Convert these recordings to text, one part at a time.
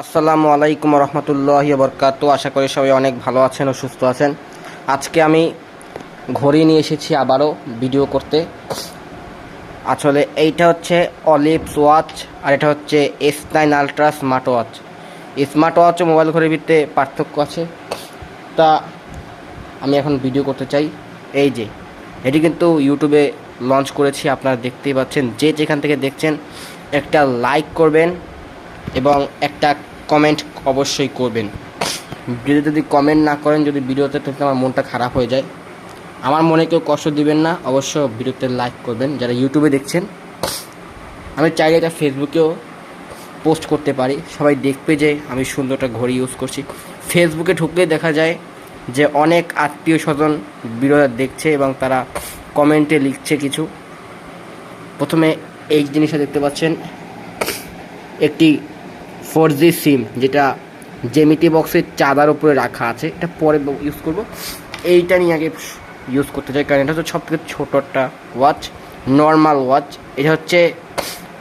আসসালামু আলাইকুম রহমতুল্লাহি বরকাতু। আশা করি সবাই অনেক ভালো আছেন ও সুস্থ আছেন। আজকে আমি ঘড়ি নিয়ে এসেছি আবারও ভিডিও করতে। আসলে এইটা হচ্ছে অলিভস ওয়াচ আর এটা হচ্ছে S9 ultra smart watch. Smart watch ও মোবাইল ঘড়ির ভিতরে পার্থক্য আছে, তা আমি এখন ভিডিও করতে চাই। এই যে এটি কিন্তু ইউটিউবে লঞ্চ করেছি, আপনারা দেখতেই পাচ্ছেন। যে যেখান থেকে দেখছেন একটা লাইক করবেন এবং একটা কমেন্ট অবশ্যই করবেন। যদি কমেন্ট না করেন যদি ভিডিওতে, তাহলে আমার মনটা খারাপ হয়ে যায়। আমার মনে কেউ কষ্ট দিবেন না, অবশ্য ভিডিওতে লাইক করবেন যারা ইউটিউবে দেখছেন। আমি চাইলে এটা ফেসবুকেও পোস্ট করতে পারি, সবাই দেখবে যে আমি সুন্দর একটা ঘড়ি ইউজ করছি। ফেসবুকে ঢুকলে দেখা যায় যে অনেক আত্মীয় স্বজন ভিডিওটা দেখছে এবং তারা কমেন্টে লিখছে কিছু। প্রথমে এই জিনিসটা দেখতে পাচ্ছেন, একটি 4G সিম, যেটা জ্যামিতি বক্সের চাঁদার উপরে রাখা আছে। এটা পরে ইউজ করব, এইটা নিয়ে আগে ইউজ করতে চাই, কারণ এটা হচ্ছে সব থেকে ছোটো একটা ওয়াচ, নর্মাল ওয়াচ। এটা হচ্ছে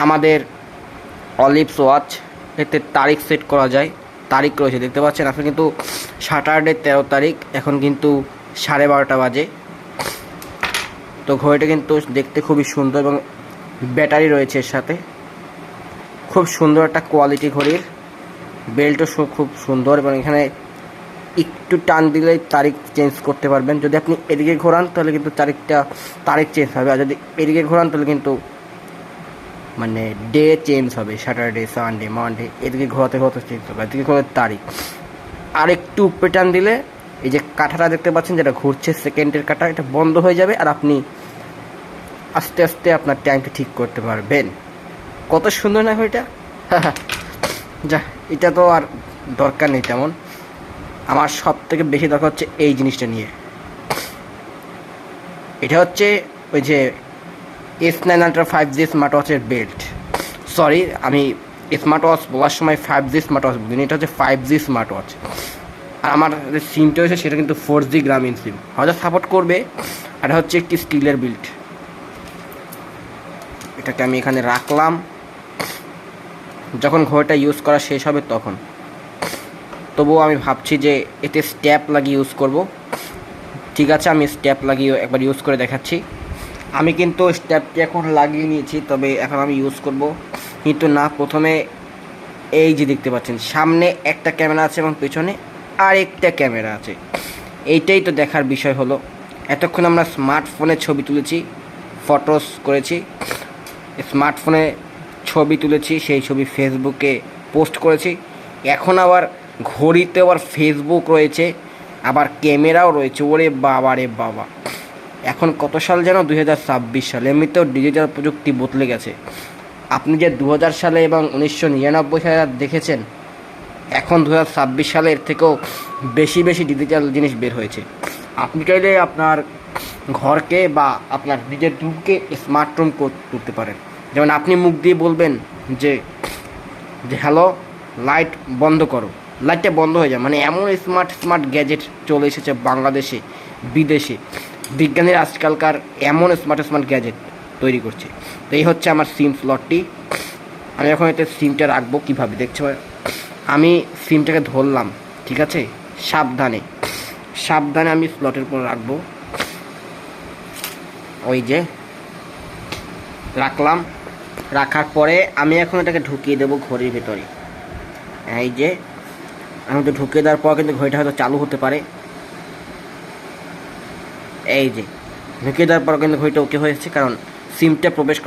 আমাদের অলিভস ওয়াচ। এতে তারিখ সেট করা যায়, তারিখ রয়েছে দেখতে পাচ্ছেন আপনি, কিন্তু স্যাটারডে 13 তারিখ, এখন কিন্তু 12:30 বাজে। তো ঘড়িটা কিন্তু দেখতে খুবই সুন্দর এবং ব্যাটারি রয়েছে এর সাথে। খুব সুন্দর একটা কোয়ালিটি ঘড়ির, বেল্টও খুব সুন্দর এবং এখানে একটু টান দিলেই তারিখ চেঞ্জ করতে পারবেন। যদি আপনি এদিকে ঘোরান তাহলে কিন্তু তারিখ চেঞ্জ হবে, আর যদি এদিকে ঘোরান তাহলে কিন্তু মানে ডে চেঞ্জ হবে, স্যাটারডে সানডে মানডে, এদিকে ঘোরাতে ঘোরাতে চেঞ্জ হবে, এদিকে ঘোরাতে তারিখ। আর একটু উপরে টান দিলে এই যে কাঁটাটা দেখতে পাচ্ছেন যেটা ঘুরছে, সেকেন্ডের কাঁটা, এটা বন্ধ হয়ে যাবে আর আপনি আস্তে আস্তে আপনার টাইমটা ঠিক করতে পারবেন। কত সুন্দর না ঘড়িটা! যা, এটা তো আর দরকার নেই তেমন। আমার সব থেকে বেশি দরকার হচ্ছে এই জিনিসটা নিয়ে। এটা হচ্ছে ওই যে S9 আলট্রা 5G স্মার্ট ওয়াচের বেল্ট। সরি, আমি স্মার্ট ওয়াচ বলার সময় 5G স্মার্ট ওয়াচ বলিনি, এটা হচ্ছে 5G স্মার্ট ওয়াচ। আর আমার যে সিমটা হয়েছে সেটা কিন্তু 4G গ্রামীণ সিম, হয়তো সাপোর্ট করবে। আর এটা হচ্ছে একটি স্টিলের বিল্ট। এটাকে আমি এখানে রাখলাম, যখন ঘড়িটা ইউজ করা শেষ হবে তখন। তবুও আমি ভাবছি যে এতে স্ট্যাপ লাগিয়ে ইউজ করব। ঠিক আছে, আমি স্ট্যাপ লাগিয়ে একবার ইউজ করে দেখাচ্ছি। আমি কিন্তু স্ট্যাপটি এখন লাগিয়ে নিয়েছি, তবে এখন আমি ইউজ করব কিন্তু না। প্রথমে এই যে দেখতে পাচ্ছেন সামনে একটা ক্যামেরা আছে এবং পেছনে আরেকটা ক্যামেরা আছে। এইটাই তো দেখার বিষয় হলো, এতক্ষণ আমরা স্মার্টফোনে ছবি তুলেছি, ফটোস করেছি, স্মার্টফোনে ছবি তুলেছি, সেই ছবি ফেসবুকে পোস্ট করেছি। এখন আবার ঘড়িতে আবার ফেসবুক রয়েছে, আবার ক্যামেরাও রয়েছে। ওরে বাবা রে বাবা! এখন কত সাল যেন, 2026 সাল। এমনিতেও ডিজিটাল প্রযুক্তি বদলে গেছে। আপনি যে 2000 সালে এবং 1999 সালে দেখেছেন, এখন 2026 সালে এর থেকেও বেশি বেশি ডিজিটাল জিনিস বের হয়েছে। আপনি চাইলে আপনার ঘরকে বা আপনার নিজের রুমকে স্মার্ট রুম করতে পারেন। যেমন আপনি মুখ দিয়ে বলবেন যে হ্যালো, লাইট বন্ধ করো, লাইটটা বন্ধ হয়ে যায়। মানে এমন স্মার্ট গ্যাজেট চলে এসেছে বাংলাদেশে, বিদেশে। বিজ্ঞানীরা আজকালকার এমন স্মার্ট গ্যাজেট তৈরি করছে। তো এই হচ্ছে আমার সিম স্লটটি। আমি এখন এতে সিমটা রাখবো কীভাবে দেখছো। আমি সিমটাকে ধরলাম, ঠিক আছে, সাবধানে আমি স্লটের উপর রাখবো। ওই যে রাখলাম, রাখার পরে আমি এখন এটাকে ঢুকিয়ে দেবো ঘড়ির ভেতরে। এই যে আমি তো ঢুকিয়ে দেওয়ার পর কিন্তু ঘড়িটা হয়তো চালু হতে পারে। এই যে ঢুকিয়ে দেওয়ার পর কিন্তু ঘড়িটা ওকে হয়েছে, কারণ সিমটা প্রবেশ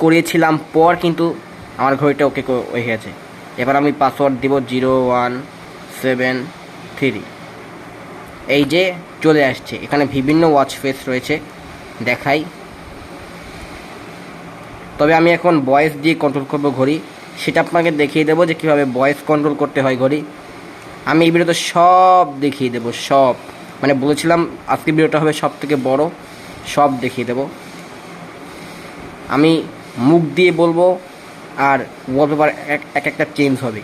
করিয়েছিলাম পর কিন্তু আমার ঘড়িটা ওকে হয়ে গেছে। এবার আমি পাসওয়ার্ড দিব 0173। এই যে চলে আসছে, এখানে বিভিন্ন ওয়াচ ফেস রয়েছে, দেখাই। তবে আমি এখন ভয়েস দিয়ে কন্ট্রোল করবো ঘড়ি, সেটা আপনাকে দেখিয়ে দেবো যে কীভাবে ভয়েস কন্ট্রোল করতে হয় ঘড়ি। আমি এই ভিডিওতে সব দেখিয়ে দেবো, সব, মানে বলেছিলাম আজকে ভিডিওটা হবে সব থেকে বড়, সব দেখিয়ে দেবো। আমি মুখ দিয়ে বলবো আর ওয়ালপেপার একটা চেঞ্জ হবে।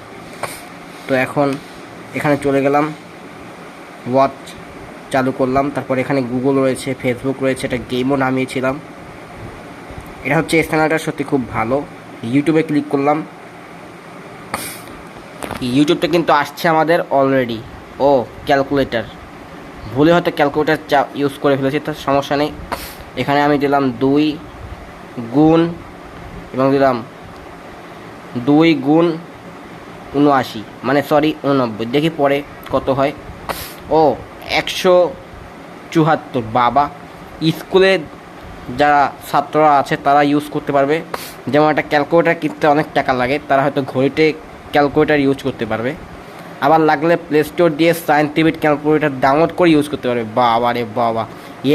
তো এখন এখানে চলে গেলাম, ওয়াচ চালু করলাম, তারপর এখানে গুগল রয়েছে, ফেসবুক রয়েছে, একটা গেমও নামিয়েছিলাম। এটা হচ্ছে এই চ্যানেলটা সত্যি খুব ভালো। ইউটিউবে ক্লিক করলাম, ইউটিউবটা কিন্তু আসছে আমাদের অলরেডি। ও ক্যালকুলেটর, ভুলে হয়তো ক্যালকুলেটর ইউজ করে ফেলেছি, তার সমস্যা নেই। এখানে আমি দিলাম 2 গুণ এবং দিলাম 2 গুণ 79, মানে সরি 89, দেখি পরে কত হয়। ও 174। বাবা, স্কুলে যারা ছাত্ররা আছে তারা ইউজ করতে পারবে। যেমন একটা ক্যালকুলেটর কিনতে অনেক টাকা লাগে, তারা হয়তো ঘড়িতে ক্যালকুলেটর ইউজ করতে পারবে। আবার লাগলে প্লে স্টোর দিয়ে সায়েন্টিফিক ক্যালকুলেটর ডাউনলোড করে ইউজ করতে পারবে। বাবা রে বাবা,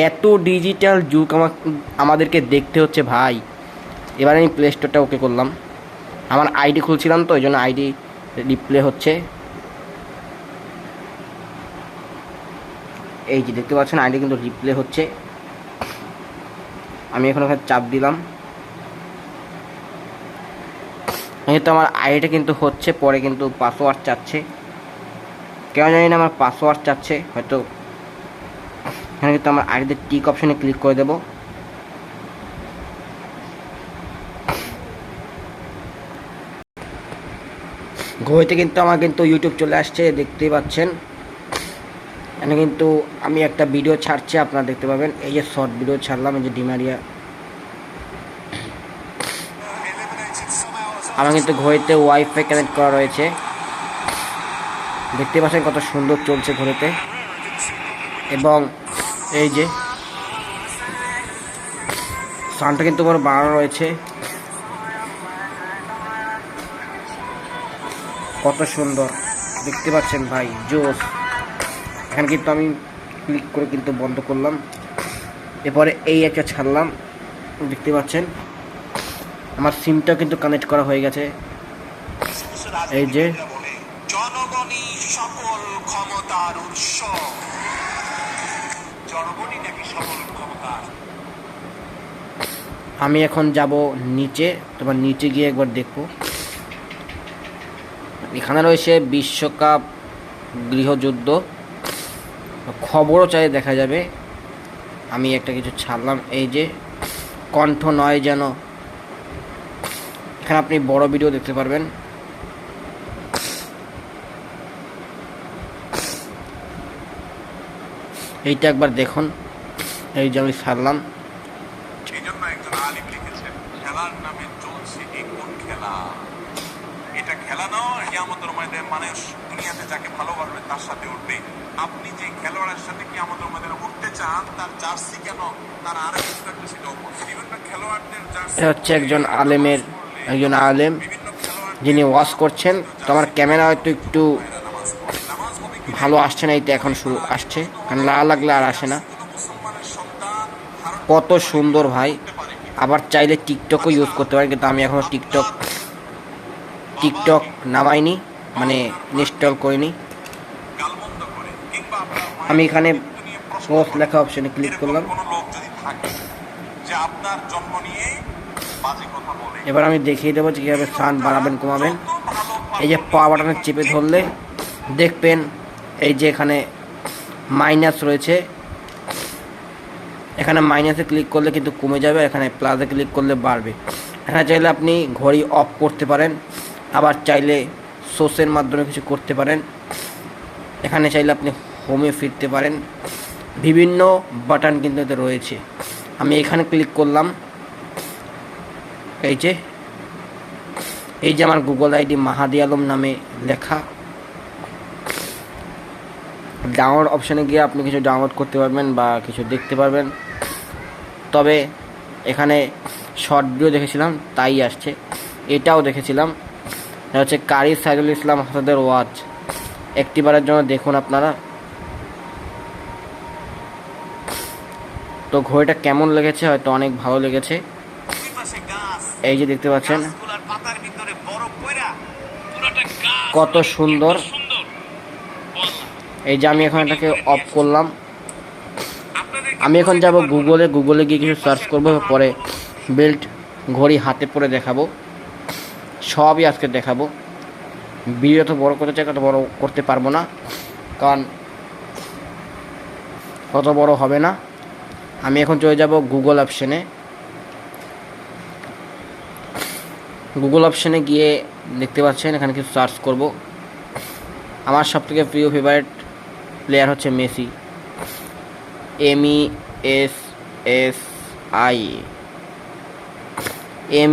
এত ডিজিটাল যুগ আমাদেরকে দেখতে হচ্ছে ভাই। এবার আমি প্লে স্টোরটা ওকে করলাম, আমার আইডি খুলছিলাম তো, ওই জন্য আইডি রিপ্লে হচ্ছে। এই যে দেখতে পাচ্ছেন আইডি কিন্তু রিপ্লে হচ্ছে। আমি এখন ওখানে চাপ দিলাম, তো আমার আইডিটা কিন্তু হচ্ছে। পরে কিন্তু পাসওয়ার্ড চাচ্ছে, কেন জানি না আমার পাসওয়ার্ড চাচ্ছে হয়তো। এখানে কিন্তু আমার আইডিতে টিক অপশানে ক্লিক করে দেব। ঘড়িতে কিন্তু আমার কিন্তু ইউটিউব চলে আসছে, দেখতেই পাচ্ছেন। এখানে কিন্তু আমি একটা ভিডিও ছাড়ছি, আপনারা দেখতে পাবেন। এই যে শর্ট ভিডিও ছাড়লাম, এই যে ডিমারিয়া। আমার কিন্তু ঘড়িতে ওয়াইফাই কানেক্ট করা রয়েছে, দেখতে পাচ্ছেন কত সুন্দর চলছে ঘড়িতে। এবং এই যে সাউন্ডটা কিন্তু আমার বাড়ানো রয়েছে, কত সুন্দর দেখতে পাচ্ছেন ভাই, জোস। এখানে কিন্তু আমি ক্লিক করে কিন্তু বন্ধ করলাম। এরপরে এই একটা ছাড়লাম, দেখতে পাচ্ছেন আমার সিমটাও কিন্তু কানেক্ট করা হয়ে গেছে। এই যে জনগণই সকল ক্ষমতার উৎস, জনগণই নাকি সকল ক্ষমতার। আমি এখন যাব নিচে, তোমার নিচে গিয়ে একবার দেখবো। এখানে রয়েছে বিশ্বকাপ, গৃহযুদ্ধ, খবরও চাই দেখা যাবে। আমি একটা কিছু ছাড়লাম, এই যে কণ্ঠ নয় যেন, এখানে আপনি বড় ভিডিও দেখতে পারবেন। এইটা একবার দেখুন, এই যে আমি ছাড়লাম। খেলার নামে চলছে কোন খেলা? এটা খেলা নয়, এটা আমাদের মধ্যে মানুষ দুনিয়াতে যাকে ভালোবাসবে তার সাথে উঠবে। আপনি যে খেলোয়াড়ের সাথে কি আমাদের মধ্যে উঠতে চান, তার জার্সি কেন, তার আরো বিভিন্ন খেলোয়াড়দের জার্সি। এটা হচ্ছে একজন আলেম যিনি ওয়াশ করছেন। তো আমার ক্যামেরা হয়তো একটু ভালো আসছে না, এইটা এখন শুরু আসছে, কারণ লাগলে আর আসে না। কত সুন্দর ভাই। আবার চাইলে টিকটকও ইউজ করতে পারেন, কিন্তু আমি এখনো টিকটক নামাইনি, মানে ইনস্টল করিনি। আমি এখানে পোস্ট লেখা অপশনে ক্লিক করলাম। এবার আমি দেখিয়ে দেবো যে কীভাবে সাউন্ড বাড়াবেন কমাবেন। এই যে পাওয়ার বাটনে চেপে ধরলে দেখবেন এই যে এখানে মাইনাস রয়েছে, এখানে মাইনাসে ক্লিক করলে কিন্তু কমে যাবে, এখানে প্লাসে ক্লিক করলে বাড়বে। এখানে চাইলে আপনি ঘড়ি অফ করতে পারেন, আবার চাইলে সোর্সের মাধ্যমে কিছু করতে পারেন। এখানে চাইলে আপনি হোমে ফিরতে পারেন, বিভিন্ন বাটন কিন্তু এতে রয়েছে। আমি এখানে ক্লিক করলাম, এই যে আমার গুগল আইডি মাহাদি আলম নামে লেখা। ডাউনলোড অপশানে গিয়ে আপনি কিছু ডাউনলোড করতে পারবেন বা কিছু দেখতে পারবেন। তবে এখানে শর্ট ভিডিও দেখেছিলাম তাই আসছে, এটাও দেখেছিলাম। এটা হচ্ছে কারি সাইদুল ইসলাম হাসাদের ওয়াচ, একটিবারের জন্য দেখুন আপনারা। তো ঘড়িটা কেমন লেগেছে? হয়তো অনেক ভালো লেগেছে। এই যে দেখতে পাচ্ছেন কত সুন্দর। এই যে আমি এখন এটাকে অফ করলাম। আমি এখন যাব গুগলে গিয়ে কিছু সার্চ করবো, পরে বেল্ট ঘড়ি হাতে পরে দেখাবো, সবই আজকে দেখাবো। ভিডিও তো বড় করতে চাই, কত বড় করতে পারবো না, কারণ কত বড় হবে না। আমি এখন চলে যাব গুগল অপশানে। গুগল অপশানে গিয়ে দেখতে পাচ্ছেন এখানে কিছু সার্চ করব। আমার সবথেকে প্রিয় ফেভারিট প্লেয়ার হচ্ছে মেসি। MESSI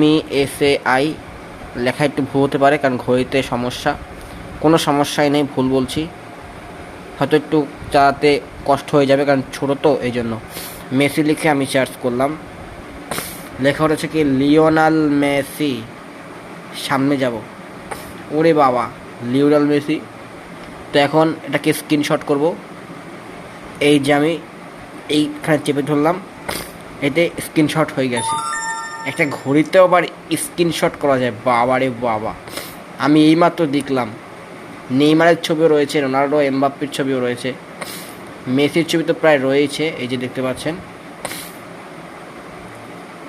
MESAI লেখা একটু ভুল হতে পারে, কারণ ঘড়িতে সমস্যা। কোনো সমস্যাই নেই, ভুল বলছি, হয়তো একটু চালাতে কষ্ট হয়ে যাবে কারণ ছোটো তো, এই জন্য। মেসি লিখে আমি সার্চ করলাম, লেখা হচ্ছে কি লিওনাল মেসি। সামনে যাব, ওরে বাবা, লিওনাল মেসি। তো এখন এটাকে স্ক্রিনশট করব। এই যে আমি এইখানে চেপে ধরলাম, এতে স্ক্রিনশট হয়ে গেছে। একটা ঘড়িতেও আবার স্ক্রিনশট করা যায়, বাবা রে বাবা। আমি এইমাত্র দেখলাম। নেইমারের ছবিও রয়েছে, রোনাল্ডো এমবাপ্পের ছবিও রয়েছে, মেসির ছবি তো প্রায় রয়েছে, এই যে দেখতে পাচ্ছেন।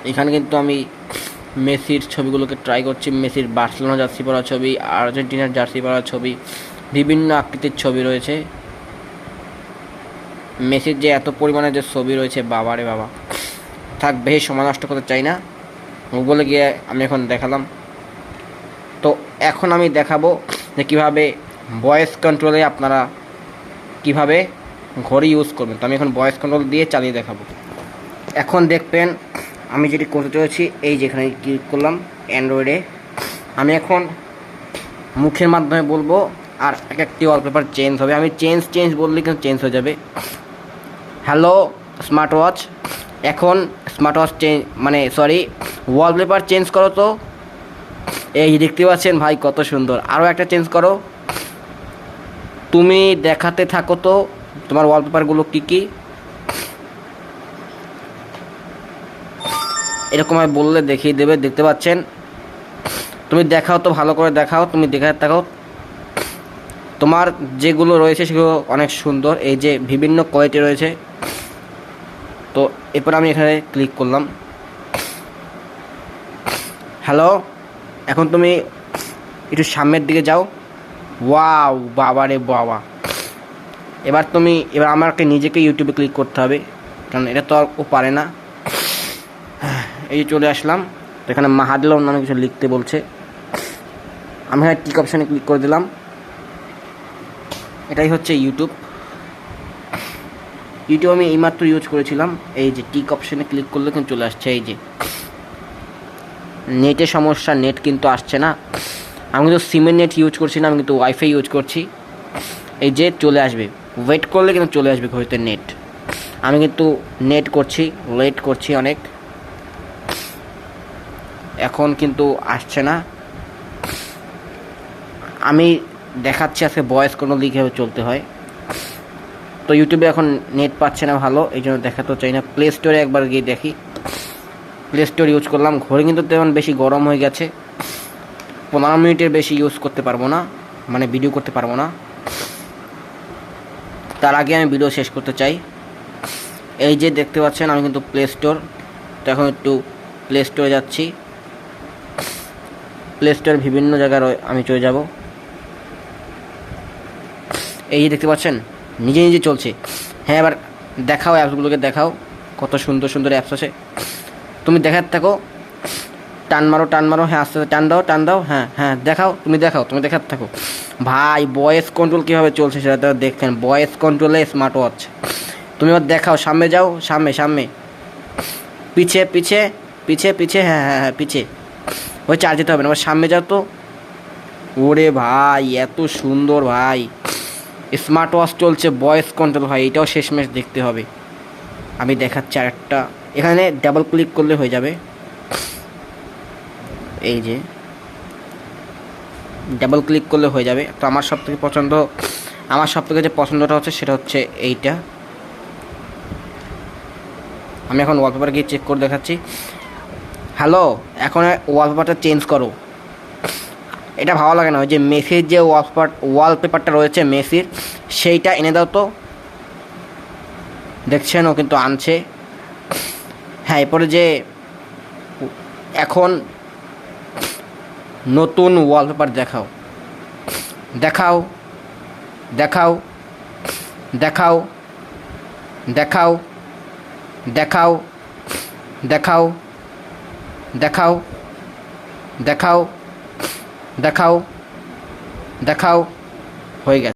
এখানে কিন্তু আমি মেসির ছবিগুলোকে ট্রাই করছি। মেসির বার্সেলোনা জার্সি পরা ছবি, আর্জেন্টিনার জার্সি পরা ছবি, বিভিন্ন আকৃতির ছবি রয়েছে। মেসির যে এত পরিমাণে যে ছবি রয়েছে, বাবারে বাবা। থাক, বেশি সময় নষ্ট করতে চাই না, গুগলে গিয়ে আমি এখন দেখালাম। তো এখন আমি দেখাবো যে কীভাবে ভয়েস কন্ট্রোলে আপনারা কিভাবে ঘড়ি ইউজ করবেন। তো আমি এখন ভয়েস কন্ট্রোল দিয়ে চালিয়ে দেখাবো। এখন দেখবেন আমি যেটি করতে চলেছি, এই যেখানে ক্লিক করলাম অ্যান্ড্রয়েডে। আমি এখন মুখের মাধ্যমে বলবো, আর এক একটি ওয়ালপেপার চেঞ্জ হবে। আমি চেঞ্জ বললে কিন্তু চেঞ্জ হয়ে যাবে। হ্যালো স্মার্ট ওয়াচ, এখন স্মার্ট ওয়াচ ওয়ালপেপার চেঞ্জ করো। তো এই দেখতে পাচ্ছেন ভাই, কত সুন্দর। আরও একটা চেঞ্জ করো। তুমি দেখাতে থাকো তো তোমার ওয়ালপেপারগুলো কী কী। এরকমভাবে বললে দেখিয়ে দেবে, দেখতে পাচ্ছেন। তুমি দেখাও তো, ভালো করে দেখাও, তুমি দেখাতে থাকো। তোমার যেগুলো রয়েছে সেগুলো অনেক সুন্দর, এই যে বিভিন্ন কোয়ালিটি রয়েছে। তো এরপর আমি এখানে ক্লিক করলাম। হ্যালো, এখন তুমি একটু সামনের দিকে যাও। ওয়াও, বাবা রে বাবা। এবার আমাকে নিজেকে ইউটিউবে ক্লিক করতে হবে, কারণ এটা তো আর ও পারে না। এই চলে আসলাম। তো এখানে মাহাদিল অন্যান্য কিছু লিখতে বলছে। আমি এখানে টিক অপশানে ক্লিক করে দিলাম। এটাই হচ্ছে ইউটিউব আমি এইমাত্র ইউজ করেছিলাম। এই যে টিক অপশানে ক্লিক করলে কিন্তু চলে আসছে। এই যে নেটের সমস্যা, নেট কিন্তু আসছে না। আমি কিন্তু সিমের নেট ইউজ করছি না, আমি কিন্তু ওয়াইফাই ইউজ করছি। এই যে চলে আসবে, ওয়েট করলে কিন্তু চলে আসবে ঘড়িতে নেট। আমি কিন্তু নেট করছি, ওয়েট করছি অনেক, এখন কিন্তু আসছে না। আমি দেখাচ্ছি আজকে ভয়েস কোনো কীভাবে চলতে হয়। তো ইউটিউবে এখন নেট পাচ্ছে না ভালো, এই জন্য দেখাতে চাই না। প্লে স্টোরে একবার গিয়ে দেখি। প্লে স্টোর ইউজ করলাম। ঘড়ি কিন্তু তেমন বেশি গরম হয়ে গেছে, 15 মিনিটের বেশি ইউজ করতে পারবো না, মানে ভিডিও করতে পারবো না। তার আগে আমি ভিডিও শেষ করতে চাই। এই যে দেখতে পাচ্ছেন আমি কিন্তু প্লে স্টোর। তো এখন একটু প্লে স্টোরে যাচ্ছি। প্লে স্টোর বিভিন্ন জায়গায় আমি চলে যাব। এই যে দেখতে পাচ্ছেন নিজে নিজে চলছে। হ্যাঁ, এবার দেখাও, অ্যাপসগুলোকে দেখাও, কত সুন্দর সুন্দর অ্যাপস আছে। তুমি দেখাতে থাকো, টান মারো। হ্যাঁ, আস্তে আস্তে টান দাও। হ্যাঁ দেখাও, তুমি দেখাতে থাকো। ভাই, ভয়েস কন্ট্রোল কীভাবে চলছে সেটা তো দেখছেন। ভয়েস কন্ট্রোলে স্মার্ট ওয়াচ। তুমি এবার দেখাও, সামনে যাও, সামনে, পিছে। হ্যাঁ পিছে। ওই চার্জ যেতে হবে না, সামনে যাও তো। ওরে ভাই, এত সুন্দর ভাই স্মার্ট ওয়াচ চলছে, ভয়েস কন্ট্রোল। ভাই, এটাও শেষমেশ দেখতে হবে। আমি দেখাচ্ছি আরেকটা। এখানে ডাবল ক্লিক করলে হয়ে যাবে। এই যে ডাবল ক্লিক করলে হয়ে যাবে। তো আমার সবথেকে যে পছন্দটা হচ্ছে সেটা হচ্ছে এইটা। আমি এখন ওয়ালপেপার গিয়ে চেক করে দেখাচ্ছি। হ্যালো, এখন ওয়ালপেপারটা চেঞ্জ করো। এটা ভালো লাগে না, ওই যে মেসির যে ওয়ালপেপারটা রয়েছে মেসির, সেইটা এনে দাও তো। দেখছেন ও কিন্তু আনছে। হ্যাঁ, এরপরে যে এখন নতুন ওয়ালপেপার দেখাও। দেখাও হয়ে গেছে।